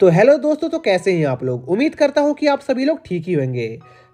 तो हेलो दोस्तों, तो कैसे हैं आप लोग। उम्मीद करता हूं कि आप सभी लोग ठीक ही होंगे।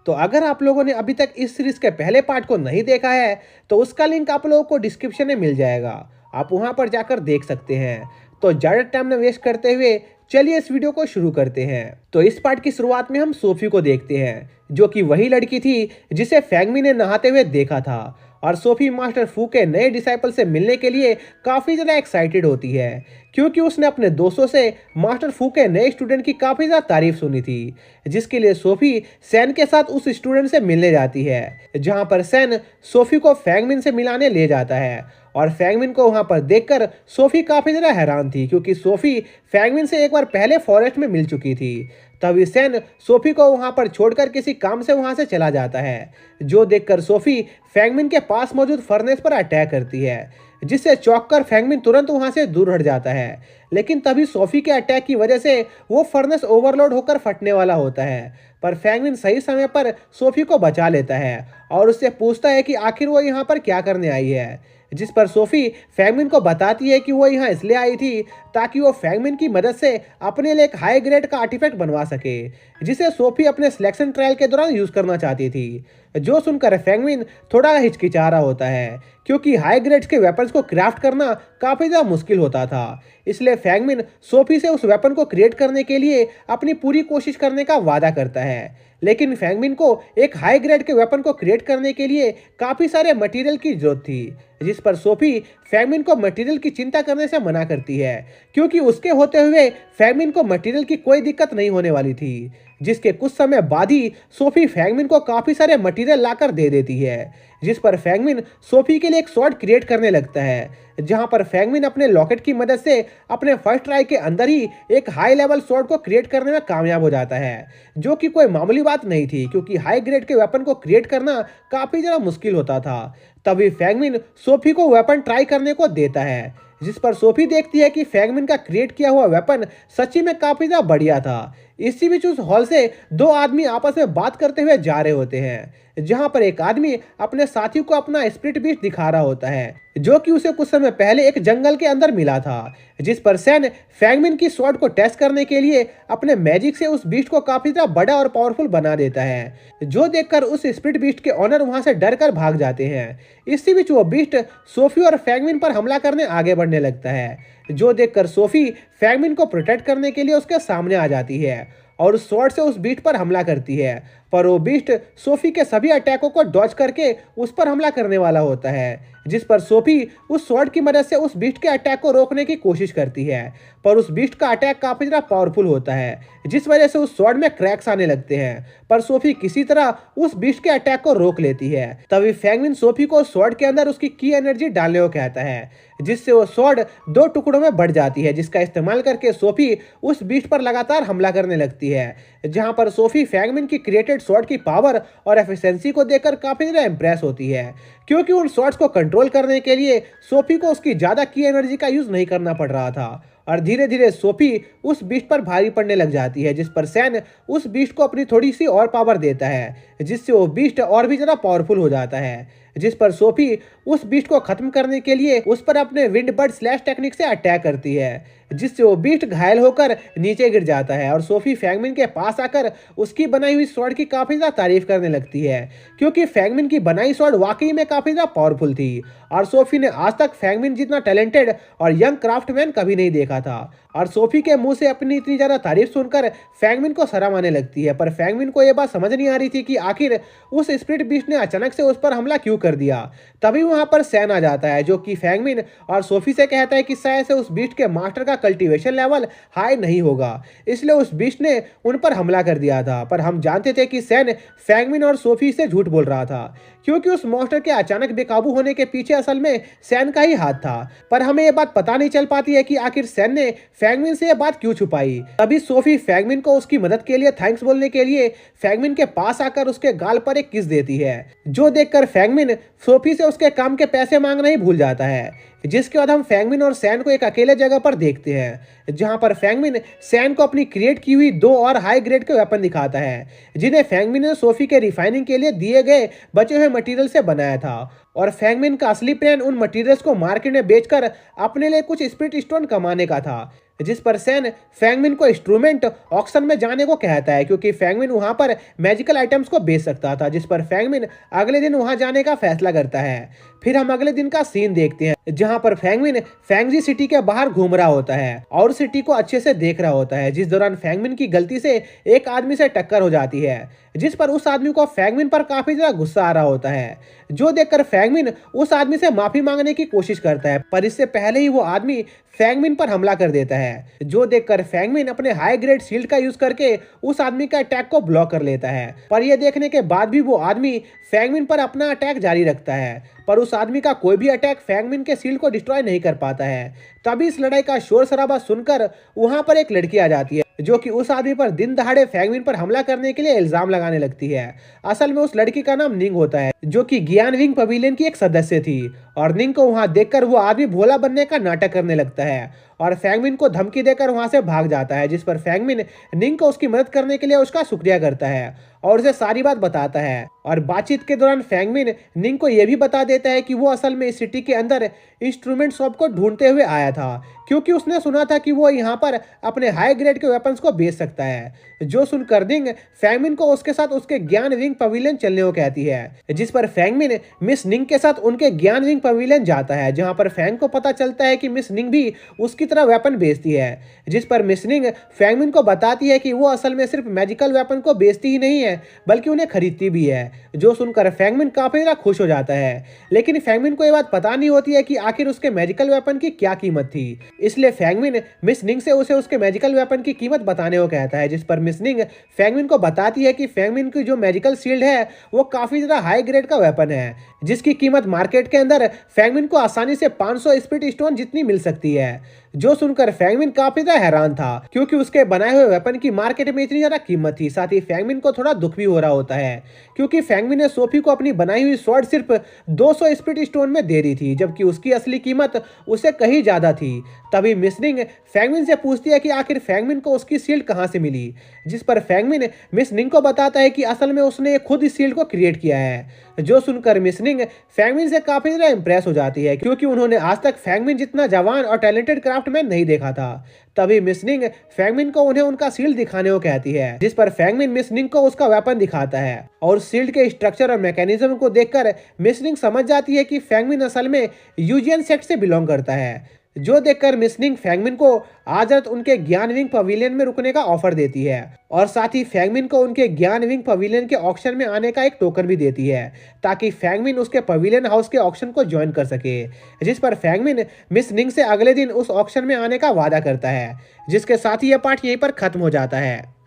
तो अगर आप लोगों ने अभी तक इस सीरीज के पहले पार्ट को नहीं देखा है तो उसका लिंक आप लोगों को डिस्क्रिप्शन में मिल जाएगा। आप वहां पर जाकर देख सकते हैं। तो ज़्यादा टाइम न वेस्ट करते हुए चलिए इस वीडियो को शुरू करते हैं। तो इस पार्ट की शुरुआत में हम सोफी को देखते हैं, जो कि वही लड़की थी जिसे फैंगमी ने नहाते हुए देखा था। और सोफी मास्टर फू के नए डिसाइपल से मिलने के लिए काफ़ी ज़्यादा एक्साइटेड होती है, क्योंकि उसने अपने दोस्तों से मास्टर फू के नए स्टूडेंट की काफ़ी ज़्यादा तारीफ सुनी थी। जिसके लिए सोफी सैन के साथ उस स्टूडेंट से मिलने जाती है, जहां पर सैन सोफी को फैंगमिन से मिलाने ले जाता है। और फैंगमिन को वहां पर देखकर सोफी काफ़ी ज़्यादा हैरान थी, क्योंकि सोफी फैंगमिन से एक बार पहले फॉरेस्ट में मिल चुकी थी। तभी सैन सोफी को वहां पर छोड़कर किसी काम से वहां से चला जाता है, जो देखकर सोफी फैंगमिन के पास मौजूद फर्नेस पर अटैक करती है, जिससे चौंककर फैंगमिन तुरंत वहां से दूर हट जाता है। लेकिन तभी सोफी के अटैक की वजह से वो फर्नेस ओवरलोड होकर फटने वाला होता है, पर फैंगमिन सही समय पर सोफी को बचा लेता है और उससे पूछता है कि आखिर वो यहाँ पर क्या करने आई है। जिस पर सोफी फैंगमिन को बताती है कि वो यहाँ इसलिए आई थी ताकि वो फैंगमिन की मदद से अपने लिए एक हाई ग्रेड का आर्टिफैक्ट बनवा सके, जिसे सोफी अपने सिलेक्शन ट्रायल के दौरान यूज करना चाहती थी। जो सुनकर फैंगमिन थोड़ा हिचकिचा रहा होता है, क्योंकि हाई ग्रेड्स के वेपन्स को क्राफ्ट करना काफ़ी ज़्यादा मुश्किल होता था। इसलिए फैंगमिन सोफी से उस वेपन को क्रिएट करने के लिए अपनी पूरी कोशिश करने का वादा करता है। लेकिन फैंगमिन को एक हाई ग्रेड के वेपन को क्रिएट करने के लिए काफ़ी सारे मटेरियल की जरूरत थी, जिस पर सोफी फैंगमिन को मटेरियल की चिंता करने से मना करती है, क्योंकि उसके होते हुए फैंगमिन को मटेरियल की कोई दिक्कत नहीं होने वाली थी। जिसके कुछ समय बाद ही सोफी फैंगमिन को काफ़ी सारे मटेरियल लाकर दे देती है, जिस पर फैंगमिन सोफी के लिए एक स्वॉर्ड क्रिएट करने लगता है, जहां पर फैंगमिन अपने लॉकेट की मदद से अपने फर्स्ट ट्राई के अंदर ही एक हाई लेवल स्वॉर्ड को क्रिएट करने में कामयाब हो जाता है, जो कि कोई मामूली बात नहीं थी, क्योंकि हाई ग्रेड के वेपन को क्रिएट करना काफ़ी ज़्यादा मुश्किल होता था। तभी फैंगमिन सोफी को वेपन ट्राई करने को देता है, जिस पर सोफी देखती है कि फैंगमिन का क्रिएट किया हुआ वेपन सच्ची में काफ़ी ज़्यादा बढ़िया था। इसी बीच उस हॉल से दो आदमी आपस में बात करते हुए जा रहे होते हैं, जहां पर एक आदमी अपने साथी को अपना स्प्लिट बीस्ट दिखा रहा होता है, जो कि उसे कुछ समय पहले एक जंगल के अंदर मिला था। जिस पर सैन फैंगमिन की स्वॉर्ड को टेस्ट करने के लिए अपने मैजिक से उस बीस्ट को काफी ज्यादा बड़ा और पावरफुल बना देता है, जो देखकर उस स्प्लिट बीस्ट के ऑनर वहां से डर कर भाग जाते हैं। इसी बीच वो बीस्ट सोफी और फैंगमिन पर हमला करने आगे बढ़ने लगता है, जो देखकर सोफी फैंगमिन को प्रोटेक्ट करने के लिए उसके सामने आ जाती है और उस स्वॉर्ड से उस बीस्ट पर हमला करती है। पर वो बीस्ट सोफी के सभी अटैकों को डॉज करके उस पर हमला करने वाला होता है, जिस पर सोफी उस स्वॉर्ड की मदद से उस बीस्ट के अटैक को रोकने की कोशिश करती है। पर उस बीस्ट का अटैक काफी ज्यादा पावरफुल होता है, जिस वजह से उस स्वॉर्ड में क्रैक्स आने लगते हैं। पर सोफी किसी तरह उस बीस्ट के अटैक को रोक लेती है। तभी फैंगमिन सोफी को स्वॉर्ड के अंदर उसकी की एनर्जी डालने को कहता है, जिससे वो स्वॉर्ड दो टुकड़ों में बढ़ जाती है, जिसका इस्तेमाल करके सोफी उस बीस्ट पर लगातार हमला करने लगती है। जहां पर सोफी फैंगमिन की क्रिएटेड स्वॉर्ड की पावर और एफिशिएंसी को देखकर काफी ज्यादा इंप्रेस होती है, क्योंकि उन शॉट्स को कंट्रोल करने के लिए सोफी को उसकी ज्यादा की एनर्जी का यूज नहीं करना पड़ रहा था। और धीरे धीरे सोफी उस बीस्ट पर भारी पड़ने लग जाती है, जिस पर सैन उस बीस्ट को अपनी थोड़ी सी और पावर देता है, जिससे वो बीस्ट और भी ज्यादा पावरफुल हो जाता है। जिस पर सोफी उस बीस्ट को खत्म करने के लिए उस पर अपने विंड बर्ड स्लैश टेक्निक से अटैक करती है, जिससे वो बीस्ट घायल होकर नीचे गिर जाता है। और सोफी फैंगमिन के पास आकर उसकी बनाई हुई स्वॉर्ड की काफी ज्यादा तारीफ करने लगती है, क्योंकि फैंगमिन की बनाई स्वॉर्ड वाकई में काफी ज्यादा पावरफुल थी और सोफी ने आज तक फैंगमिन जितना टैलेंटेड और यंग क्राफ्टमैन कभी नहीं देखा था। और सोफी के मुंह से अपनी इतनी ज्यादा तारीफ सुनकर फैंगमिन को शर्म आने लगती है। पर फैंगमिन को यह बात समझ नहीं आ रही थी कि आखिर उस स्प्लिट बीस्ट ने अचानक से उस पर हमला क्यों कर दिया। तभी वहां पर सैन आ जाता है, जो कि फैंगमिन और सोफी से कहता है कि शायद से उस बीस्ट के मास्टर का कल्टीवेशन लेवल हाई नहीं होगा, इसलिए उस बीस्ट ने उन पर हमला कर दिया था। पर हम जानते थे कि सैन फैंगमिन और सोफी से झूठ बोल रहा था, क्योंकि उस मॉन्स्टर के अचानक बेकाबू होने के पीछे असल में सैन का ही हाथ था। पर हमें यह बात पता नहीं चल पाती है कि आखिर सैन ने फैंगमिन से यह बात क्यों छुपाई। तभी सोफी फैंगमिन को उसकी मदद के लिए थैंक्स बोलने के लिए फैंगमिन के पास आकर उसके गाल पर एक किस देती है, जो देखकर फैंगमिन सोफी से उसके काम के पैसे मांगना ही भूल जाता है। जिसके बाद हम फैंगमिन और सैन को एक अकेले जगह पर देखते हैं, जहां पर फैंगमिन सैन को अपनी क्रिएट की हुई दो और हाई ग्रेड के वेपन दिखाता है, जिन्हें फैंगमिन ने सोफी के रिफाइनिंग के लिए दिए गए बचे हुए मटेरियल से बनाया था। और फैंगमिन का असली प्लान उन मटेरियल्स को मार्केट में बेचकर अपने लिए कुछ स्पिरिट स्टोन कमाने का था, जिस पर सैन फैंगमिन को इंस्ट्रूमेंट ऑक्शन में जाने को कहता है क्योंकि फैंगमिन वहां पर मैजिकल आइटम्स को बेच सकता था, जिस पर फैंगमिन अगले दिन वहां जाने का फैसला करता है। फिर हम अगले दिन का सीन देखते हैं जहां पर फैंगमिन फैंगजी सिटी के बाहर घूम रहा होता है और सिटी को अच्छे से देख रहा होता है, जिस दौरान फैंगमिन की गलती से एक आदमी से टक्कर हो जाती है, जिस पर उस आदमी को फैंगमिन पर काफी ज्यादा गुस्सा आ रहा होता है, जो देखकर फैंगमिन उस आदमी से माफी मांगने की कोशिश करता है, पर इससे पहले ही वो आदमी फैंगमिन पर हमला कर देता है, जो देखकर फैंगमिन अपने हाई ग्रेड शील्ड का यूज करके उस आदमी का अटैक को ब्लॉक कर लेता है। पर यह देखने के बाद भी वो आदमी फैंगमिन पर अपना अटैक जारी रखता है, पर उस आदमी का कोई भी अटैक फैंगमिन के शील्ड को डिस्ट्रॉय नहीं कर पाता है। तभी इस लड़ाई का शोर शराबा सुनकर वहां पर एक लड़की आ जाती है, जो कि उस आदमी पर दिन दहाड़े फैंगमिन पर हमला करने के लिए इल्जाम लगाने लगती है। असल में उस लड़की का नाम निंग होता है, जो कि गियानविंग पवेलियन की एक सदस्य थी, और निंग को वहां देखकर वो आदमी भोला बनने का नाटक करने लगता है और फैंगमिन को धमकी देकर वहां से भाग जाता है, जिस पर फैंगमिन निंग को उसकी मदद करने के लिए उसका शुक्रिया करता है और उसे सारी बात बताता है। और बातचीत के दौरान फैंगमिन निंग को यह भी बता देता है कि वो असल में इस सिटी के अंदर इंस्ट्रूमेंट शॉप को ढूंढते हुए आया था, क्योंकि उसने सुना था कि वो यहाँ पर अपने हाई ग्रेड के वेपन्स को बेच सकता है। जो सुनकर निंग फैंगमिन को उसके साथ उसके ज्ञान विंग पवेलियन चलने को कहती है, जिस पर फैंगमिन मिस निंग के साथ उनके ज्ञान विंग पवेलियन जाता है, जहां पर फैंग को पता चलता है कि मिस निंग भी उसकी तरह वेपन बेचती है, जिस पर मिस निंग फैंगमिन को बताती है कि वो असल में सिर्फ मैजिकल वेपन को बेचती ही नहीं है बल्कि उन्हें खरीदती भी है। जो सुनकर फैंगमिन काफी ज्यादा खुश हो जाता है, लेकिन फैंगमिन को यह बात पता नहीं होती है कि आखिर उसके मैजिकल वेपन की क्या कीमत थी, इसलिए फैंगमिन मिस निंग से उसे उसके मैजिकल वेपन की कीमत बताने को कहता है, जिस पर मिस निंग फैंगमिन को बताती है कि फैंगमिन की जो मैजिकल शील्ड है वो काफी ज्यादा हाई ग्रेड का वेपन है, जिसकी कीमत मार्केट के अंदर फैंगमिन को आसानी से 500 स्पिरिट स्टोन जितनी मिल सकती है। जो सुनकर फैंगमिन काफी ज्यादा हैरान था, क्योंकि उसके बनाए हुए वेपन की मार्केट में इतनी ज्यादा कीमत थी। साथ ही फैंगमिन को थोड़ा दुख भी हो रहा होता है, क्योंकि फैंगमिन ने सोफी को अपनी बनाई हुई स्वॉर्ड सिर्फ 200 स्पिरिट स्टोन में दे दी थी, जबकि उसकी असली कीमत उससे कहीं ज्यादा थी। तभी मिस निंग फैंगमिन से पूछती है कि आखिर फैंगमिन को उसकी शील्ड कहां से मिली, जिस पर फैंगमिन मिस निंग को बताता है कि असल में उसने खुद इस शील्ड को क्रिएट किया है। जो सुनकर मिस निंग फैंगमिन से काफी ज्यादा इंप्रेस हो जाती है, क्योंकि उन्होंने आज तक फैंगमिन जितना जवान और टैलेंटेड क्राफ्टमैन नहीं देखा था। तभी मिस निंग फैंगमिन को उन्हें उनका शील्ड दिखाने को कहती है, जिस पर फैंगमिन मिस निंग को उसका वेपन दिखाता है और शील्ड के स्ट्रक्चर और मैकेनिज्म को देखकर मिस निंग समझ जाती है कि फैंगमिन असल में यूजियन सेक्ट से बिलोंग करता है। जो देखकर मिस निंग फैंगमिन को आज रात उनके ज्ञान विंग पवेलियन में रुकने का ऑफर देती है और साथ ही फैंगमिन को उनके ज्ञान विंग पवेलियन के ऑक्शन में आने का एक टोकन भी देती है, ताकि फैंगमिन उसके पवेलियन हाउस के ऑक्शन को ज्वाइन कर सके। जिस पर फैंगमिन मिस निंग से अगले दिन उस ऑक्शन में आने का वादा करता है, जिसके साथ ही यह पार्ट यहीं पर खत्म हो जाता है।